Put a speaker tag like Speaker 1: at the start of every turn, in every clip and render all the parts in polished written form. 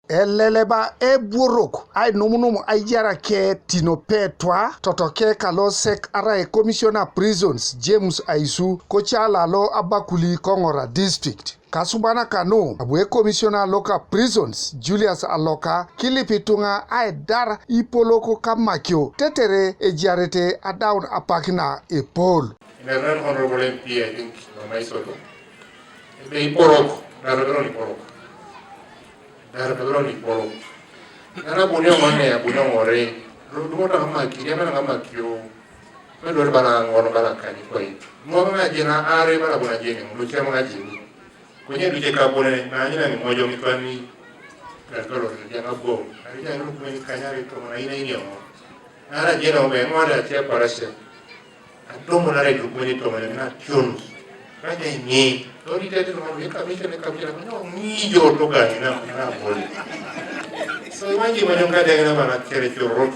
Speaker 1: Eleleba burok ai nomunum ai jara ke tinope twa totoke kalo sek ara commissioner prisons James Aisu ko chala lo abakuli Kongora district. Kasubana kano abwe commissioner local prisons Julius Aloka kilipitunga Aidar Ipolok Amakio tetere ejarete adown apakina Ipol.
Speaker 2: In a very honorable MP, I think, my soto. The Ipolok, Ipolok. Ipolok. Nana bunyo mane bunyo more. Rumota Amakio, Amakio. Medo bana ngono bana kani koi. Mo ma jina are bana bana jeni, lucha mga jini. Kwenye duche kabone na nyina ni mojo mitwani. Katoro jana bo. Ari jana kumeni kanyari to na ina inyo. Ara jena ome ngwada tia parase. Adomo na redu kumeni to na kyonu. Kanya ni. Tori tete no weka misha ne kabisa no ngijo to gani na boli. So wanji manyonga dega na bana tere choro.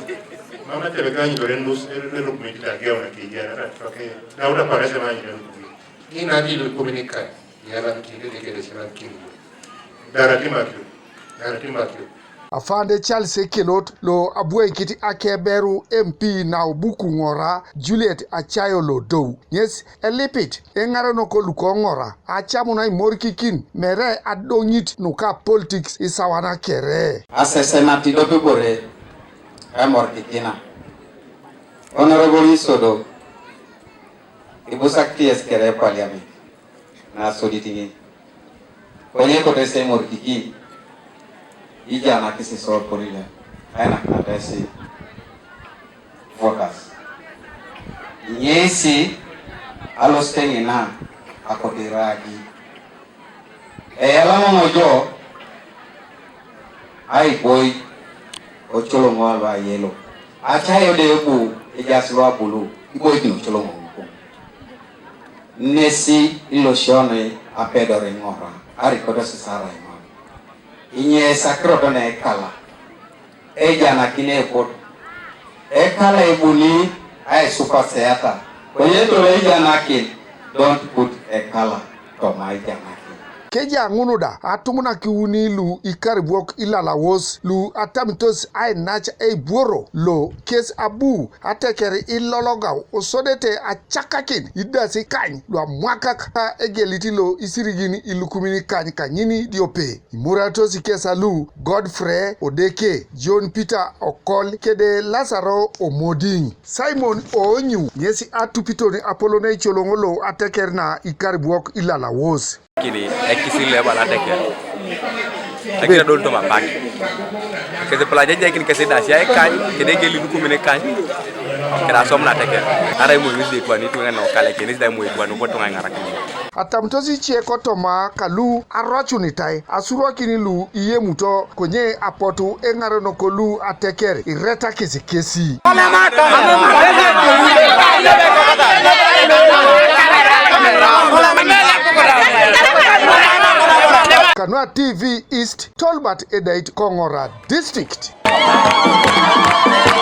Speaker 2: Mama te begani do rendus le kumeni ta geo na kijana ra toke. Na uda parase manyi no. Ina di lu komunika. Yala kile de sema kingu. Darati Makio.
Speaker 1: Afande Charles Ekelot lo abwe kiti akeberu MP na ubuku ngora Juliet Achayo lo do. Yes, elipit engara no ko luko ngora achamu na imorkikin mere adonyit nuka politics isawana kere.
Speaker 3: Asesena tidope bore amorkikina. Honorable Isodo ibusakti eskere parliament na soditingi. Kwenye kote se morkiki ija na kisi sor polile aina kadesi focus nyesi alostengi na akodiragi elamo mojo ai boy ocholo ngwa yelo achayo de bu ijaswa bulu iboy kino cholo ngwa nesi iloshone apedore ngora ari kodesi sara inye sakroto na ekala eja na kine pot ekala ebuni ay super seata kwenye to eja na kin don't put ekala to my jana
Speaker 1: Keja ngunuda atumuna kiuni lu ikaribwok ilala wos lu atamitos ay nach ay boro lo kes abu atekere ilologa osodete achakakin idasi kany lu amwaka ka egeliti lo isirigini ilukumini kany kanyini diope imuratos kesa lu Godfrey Odeke John Peter Okol kede Lazaro Omoding Simon Onyu nyesi atupitoni Apolone cholongolo atekere na ikaribwok ilala wos
Speaker 4: kini ekisi level ateke ekira dol to ma bak kese plaje je kini kese dasia e kan kede geli du kumene kan kira som na teke ara mo wisi ko ni to ngano kale kini da mo ko no ko to ngara kini
Speaker 1: atamtozi cheko toma kalu arachunitai asuro kini lu iye muto konye apotu engaro no kolu ateker ireta kesi Kanwa TV East Tolbert Edait Kongora District.